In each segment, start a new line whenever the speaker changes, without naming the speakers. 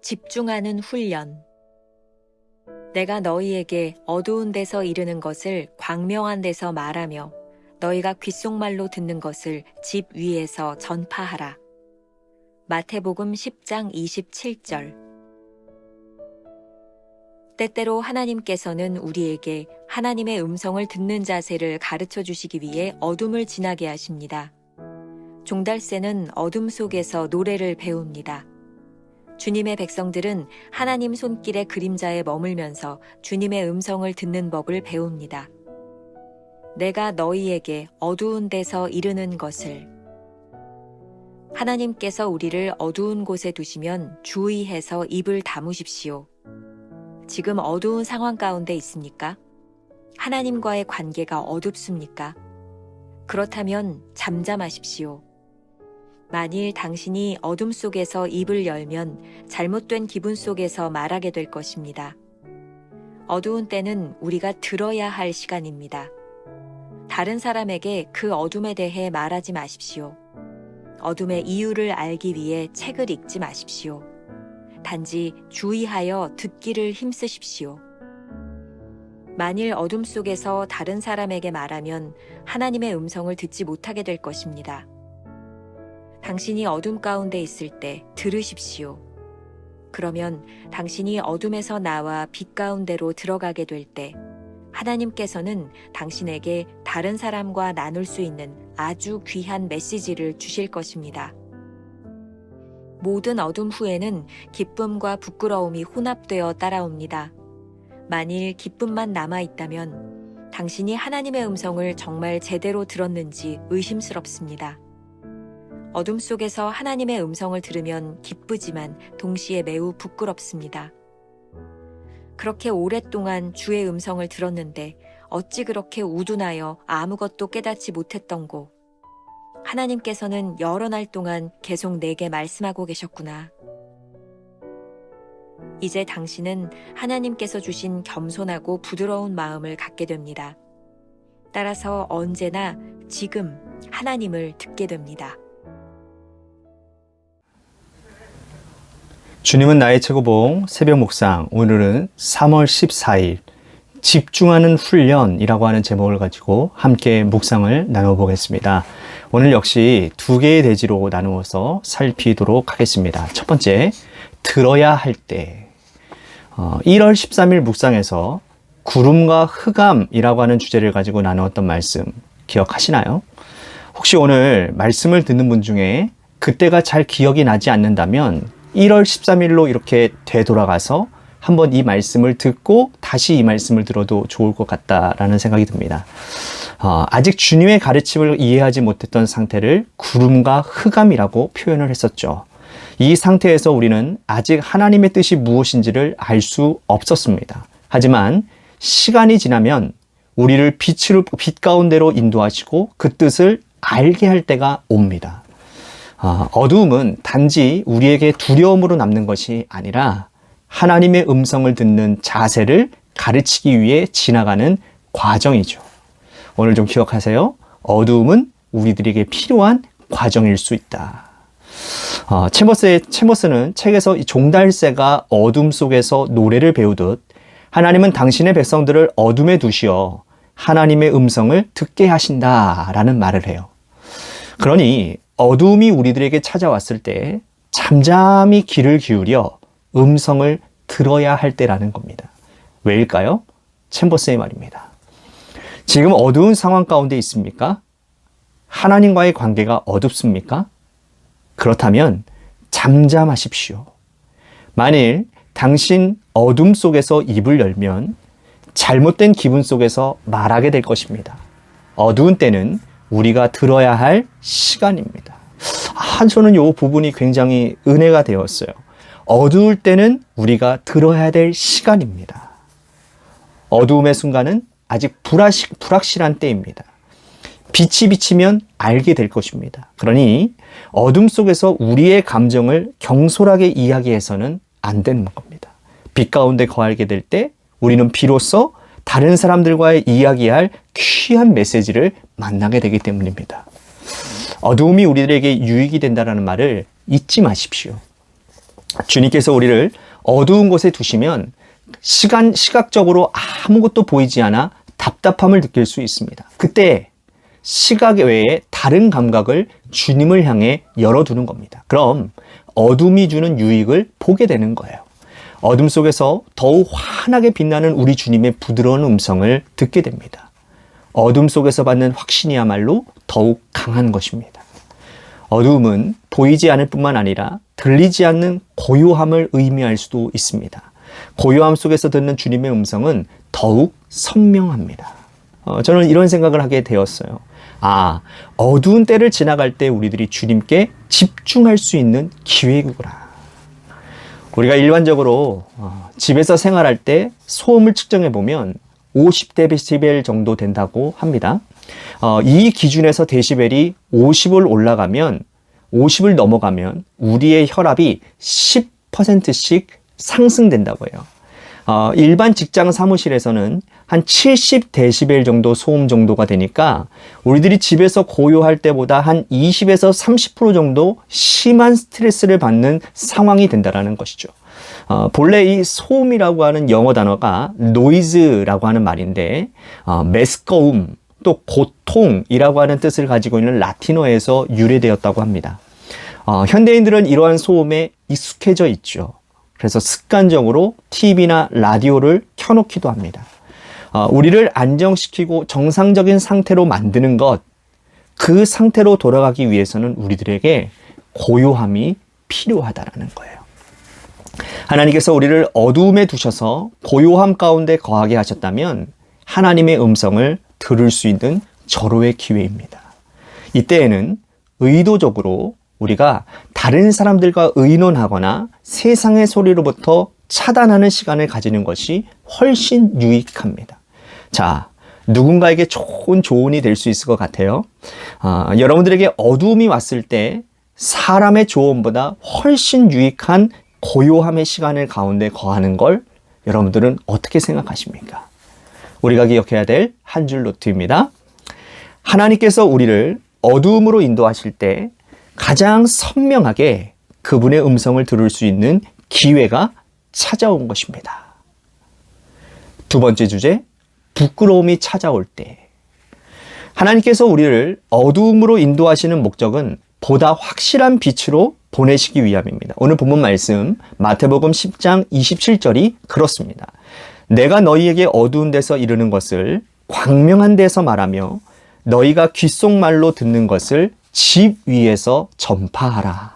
집중하는 훈련. 내가 너희에게 어두운 데서 이르는 것을 광명한 데서 말하며 너희가 귓속말로 듣는 것을 집 위에서 전파하라. 마태복음 10장 27절. 때때로 하나님께서는 우리에게 하나님의 음성을 듣는 자세를 가르쳐 주시기 위해 어둠을 지나게 하십니다. 종달새는 어둠 속에서 노래를 배웁니다. 주님의 백성들은 하나님 손길의 그림자에 머물면서 주님의 음성을 듣는 법을 배웁니다. 내가 너희에게 어두운 데서 이르는 것을. 하나님께서 우리를 어두운 곳에 두시면 주의해서 입을 다무십시오. 지금 어두운 상황 가운데 있습니까? 하나님과의 관계가 어둡습니까? 그렇다면 잠잠하십시오. 만일 당신이 어둠 속에서 입을 열면 잘못된 기분 속에서 말하게 될 것입니다. 어두운 때는 우리가 들어야 할 시간입니다. 다른 사람에게 그 어둠에 대해 말하지 마십시오. 어둠의 이유를 알기 위해 책을 읽지 마십시오. 단지 주의하여 듣기를 힘쓰십시오. 만일 어둠 속에서 다른 사람에게 말하면 하나님의 음성을 듣지 못하게 될 것입니다. 당신이 어둠 가운데 있을 때 들으십시오. 그러면 당신이 어둠에서 나와 빛 가운데로 들어가게 될 때 하나님께서는 당신에게 다른 사람과 나눌 수 있는 아주 귀한 메시지를 주실 것입니다. 모든 어둠 후에는 기쁨과 부끄러움이 혼합되어 따라옵니다. 만일 기쁨만 남아있다면 당신이 하나님의 음성을 정말 제대로 들었는지 의심스럽습니다. 어둠 속에서 하나님의 음성을 들으면 기쁘지만 동시에 매우 부끄럽습니다. 그렇게 오랫동안 주의 음성을 들었는데 어찌 그렇게 우둔하여 아무것도 깨닫지 못했던고. 하나님께서는 여러 날 동안 계속 내게 말씀하고 계셨구나. 이제 당신은 하나님께서 주신 겸손하고 부드러운 마음을 갖게 됩니다. 따라서 언제나 지금 하나님을 듣게 됩니다.
주님은 나의 최고봉 새벽 묵상, 오늘은 3월 14일 집중하는 훈련이라고 하는 제목을 가지고 함께 묵상을 나눠보겠습니다. 오늘 역시 두 개의 대지로 나누어서 살피도록 하겠습니다. 첫 번째, 들어야 할 때. 1월 13일 묵상에서 구름과 흑암이라고 하는 주제를 가지고 나누었던 말씀 기억하시나요? 혹시 오늘 말씀을 듣는 분 중에 그때가 잘 기억이 나지 않는다면 1월 13일로 이렇게 되돌아가서 한번 이 말씀을 듣고 다시 이 말씀을 들어도 좋을 것 같다라는 생각이 듭니다. 아직 주님의 가르침을 이해하지 못했던 상태를 구름과 흑암이라고 표현을 했었죠. 이 상태에서 우리는 아직 하나님의 뜻이 무엇인지를 알 수 없었습니다. 하지만 시간이 지나면 우리를 빛 가운데로 인도하시고 그 뜻을 알게 할 때가 옵니다. 어두움은 단지 우리에게 두려움으로 남는 것이 아니라 하나님의 음성을 듣는 자세를 가르치기 위해 지나가는 과정이죠. 오늘 좀 기억하세요. 어두움은 우리들에게 필요한 과정일 수 있다. 체머스는 책에서 종달새가 어둠 속에서 노래를 배우듯 하나님은 당신의 백성들을 어둠에 두시어 하나님의 음성을 듣게 하신다라는 말을 해요. 그러니 어두움이 우리들에게 찾아왔을 때 잠잠히 귀를 기울여 음성을 들어야 할 때라는 겁니다. 왜일까요? 챔버스의 말입니다. 지금 어두운 상황 가운데 있습니까? 하나님과의 관계가 어둡습니까? 그렇다면 잠잠하십시오. 만일 당신 어둠 속에서 입을 열면 잘못된 기분 속에서 말하게 될 것입니다. 어두운 때는 우리가 들어야 할 시간입니다. 저는 이 부분이 굉장히 은혜가 되었어요. 어두울 때는 우리가 들어야 될 시간입니다. 어두움의 순간은 아직 불확실한 때입니다. 빛이 비치면 알게 될 것입니다. 그러니 어둠 속에서 우리의 감정을 경솔하게 이야기해서는 안 되는 겁니다. 빛 가운데 거하게 될 때 우리는 비로소 다른 사람들과의 이야기할 귀한 메시지를 만나게 되기 때문입니다. 어두움이 우리들에게 유익이 된다는 말을 잊지 마십시오. 주님께서 우리를 어두운 곳에 두시면 시각적으로 아무것도 보이지 않아 답답함을 느낄 수 있습니다. 그때 시각 외에 다른 감각을 주님을 향해 열어두는 겁니다. 그럼 어둠이 주는 유익을 보게 되는 거예요. 어둠 속에서 더욱 환하게 빛나는 우리 주님의 부드러운 음성을 듣게 됩니다. 어둠 속에서 받는 확신이야말로 더욱 강한 것입니다. 어두움은 보이지 않을 뿐만 아니라 들리지 않는 고요함을 의미할 수도 있습니다. 고요함 속에서 듣는 주님의 음성은 더욱 선명합니다. 저는 이런 생각을 하게 되었어요. 어두운 때를 지나갈 때 우리들이 주님께 집중할 수 있는 기회구나. 우리가 일반적으로 집에서 생활할 때 소음을 측정해 보면 50데시벨 정도 된다고 합니다. 이 기준에서 데시벨이 50을 올라가면 50을 넘어가면 우리의 혈압이 10%씩 상승된다고 해요. 일반 직장 사무실에서는 한 70데시벨 정도 소음 정도가 되니까 우리들이 집에서 고요할 때보다 한 20에서 30% 정도 심한 스트레스를 받는 상황이 된다는 것이죠. 본래 이 소음이라고 하는 영어 단어가 noise라고 하는 말인데 메스꺼움 또 고통이라고 하는 뜻을 가지고 있는 라틴어에서 유래되었다고 합니다. 현대인들은 이러한 소음에 익숙해져 있죠. 그래서 습관적으로 TV나 라디오를 켜놓기도 합니다. 우리를 안정시키고 정상적인 상태로 만드는 것, 그 상태로 돌아가기 위해서는 우리들에게 고요함이 필요하다라는 거예요. 하나님께서 우리를 어두움에 두셔서 고요함 가운데 거하게 하셨다면 하나님의 음성을 들을 수 있는 절호의 기회입니다. 이때에는 의도적으로 우리가 다른 사람들과 의논하거나 세상의 소리로부터 차단하는 시간을 가지는 것이 훨씬 유익합니다. 자, 누군가에게 좋은 조언이 될 수 있을 것 같아요. 여러분들에게 어두움이 왔을 때 사람의 조언보다 훨씬 유익한 고요함의 시간을 가운데 거하는 걸 여러분들은 어떻게 생각하십니까? 우리가 기억해야 될 한 줄 노트입니다. 하나님께서 우리를 어두움으로 인도하실 때 가장 선명하게 그분의 음성을 들을 수 있는 기회가 찾아온 것입니다. 두 번째 주제, 부끄러움이 찾아올 때. 하나님께서 우리를 어두움으로 인도하시는 목적은 보다 확실한 빛으로 보내시기 위함입니다. 오늘 본문 말씀 마태복음 10장 27절이 그렇습니다. 내가 너희에게 어두운 데서 이르는 것을 광명한 데서 말하며 너희가 귓속말로 듣는 것을 집 위에서 전파하라.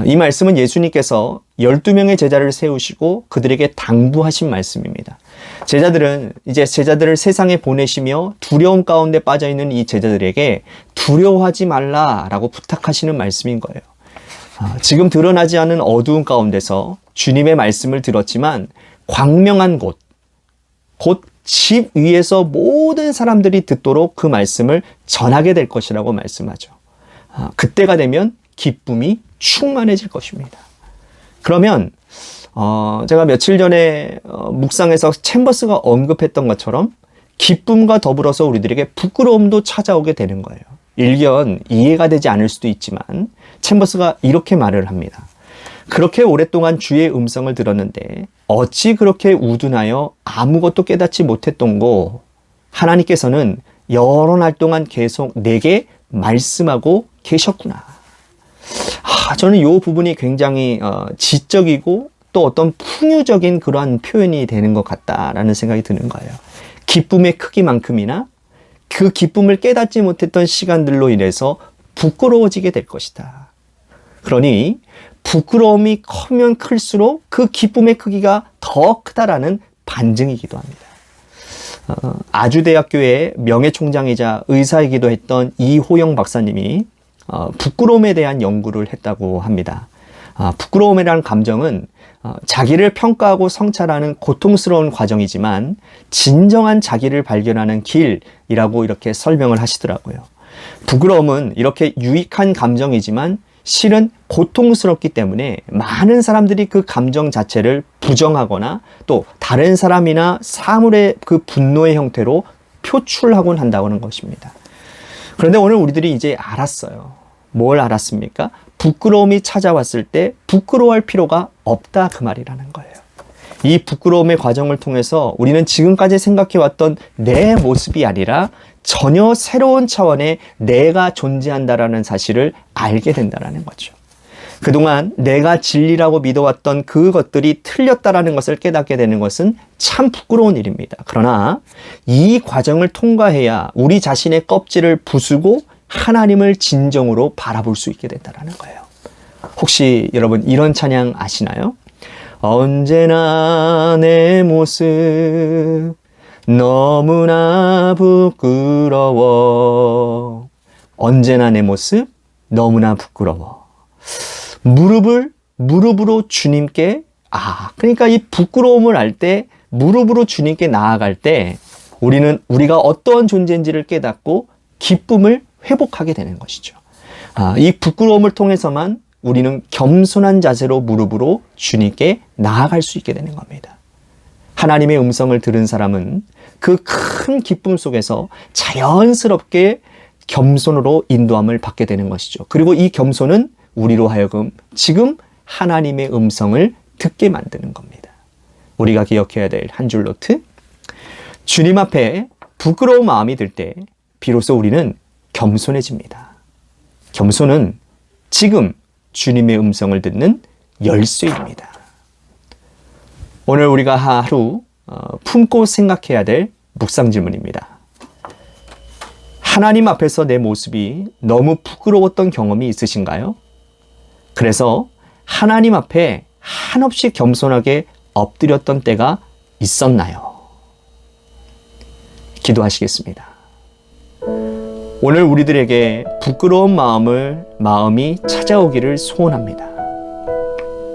이 말씀은 예수님께서 12명의 제자를 세우시고 그들에게 당부하신 말씀입니다. 제자들을 세상에 보내시며 두려움 가운데 빠져있는 이 제자들에게 두려워하지 말라라고 부탁하시는 말씀인 거예요. 지금 드러나지 않은 어두운 가운데서 주님의 말씀을 들었지만 광명한 곳, 곧 집 위에서 모든 사람들이 듣도록 그 말씀을 전하게 될 것이라고 말씀하죠. 그때가 되면 기쁨이 충만해질 것입니다. 그러면 제가 며칠 전에 묵상에서 챔버스가 언급했던 것처럼 기쁨과 더불어서 우리들에게 부끄러움도 찾아오게 되는 거예요. 일견 이해가 되지 않을 수도 있지만 챔버스가 이렇게 말을 합니다. 그렇게 오랫동안 주의 음성을 들었는데 어찌 그렇게 우둔하여 아무것도 깨닫지 못했던고. 하나님께서는 여러 날 동안 계속 내게 말씀하고 계셨구나. 저는 이 부분이 굉장히 지적이고 또 어떤 풍유적인 그러한 표현이 되는 것 같다라는 생각이 드는 거예요. 기쁨의 크기만큼이나 그 기쁨을 깨닫지 못했던 시간들로 인해서 부끄러워지게 될 것이다. 그러니 부끄러움이 크면 클수록 그 기쁨의 크기가 더 크다라는 반증이기도 합니다. 아주대학교의 명예총장이자 의사이기도 했던 이호영 박사님이 부끄러움에 대한 연구를 했다고 합니다. 부끄러움이라는 감정은 자기를 평가하고 성찰하는 고통스러운 과정이지만 진정한 자기를 발견하는 길이라고 이렇게 설명을 하시더라고요. 부끄러움은 이렇게 유익한 감정이지만 실은 고통스럽기 때문에 많은 사람들이 그 감정 자체를 부정하거나 또 다른 사람이나 사물의 그 분노의 형태로 표출하곤 한다고 하는 것입니다. 그런데 오늘 우리들이 이제 알았어요. 뭘 알았습니까? 부끄러움이 찾아왔을 때 부끄러워할 필요가 없다 그 말이라는 거예요. 이 부끄러움의 과정을 통해서 우리는 지금까지 생각해왔던 내 모습이 아니라 전혀 새로운 차원의 내가 존재한다라는 사실을 알게 된다는 거죠. 그동안 내가 진리라고 믿어왔던 그것들이 틀렸다라는 것을 깨닫게 되는 것은 참 부끄러운 일입니다. 그러나 이 과정을 통과해야 우리 자신의 껍질을 부수고 하나님을 진정으로 바라볼 수 있게 된다는 거예요. 혹시 여러분 이런 찬양 아시나요? 언제나 내 모습 너무나 부끄러워. 언제나 내 모습 너무나 부끄러워. 무릎으로 주님께, 그러니까 이 부끄러움을 알 때, 무릎으로 주님께 나아갈 때, 우리가 어떠한 존재인지를 깨닫고 기쁨을 회복하게 되는 것이죠. 이 부끄러움을 통해서만 우리는 겸손한 자세로 무릎으로 주님께 나아갈 수 있게 되는 겁니다. 하나님의 음성을 들은 사람은 그 큰 기쁨 속에서 자연스럽게 겸손으로 인도함을 받게 되는 것이죠. 그리고 이 겸손은 우리로 하여금 지금 하나님의 음성을 듣게 만드는 겁니다. 우리가 기억해야 될 한 줄 노트. 주님 앞에 부끄러운 마음이 들 때 비로소 우리는 겸손해집니다. 겸손은 지금 주님의 음성을 듣는 열쇠입니다. 오늘 우리가 하루 품고 생각해야 될 묵상 질문입니다. 하나님 앞에서 내 모습이 너무 부끄러웠던 경험이 있으신가요? 그래서 하나님 앞에 한없이 겸손하게 엎드렸던 때가 있었나요? 기도하시겠습니다. 오늘 우리들에게 부끄러운 마음이 찾아오기를 소원합니다.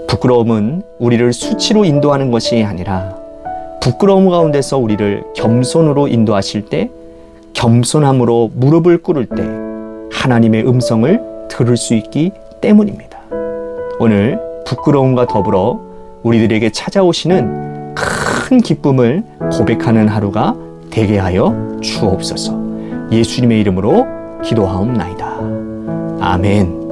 부끄러움은 우리를 수치로 인도하는 것이 아니라 부끄러움 가운데서 우리를 겸손으로 인도하실 때, 겸손함으로 무릎을 꿇을 때 하나님의 음성을 들을 수 있기 때문입니다. 오늘 부끄러움과 더불어 우리들에게 찾아오시는 큰 기쁨을 고백하는 하루가 되게 하여 주옵소서. 예수님의 이름으로 기도하옵나이다. 아멘.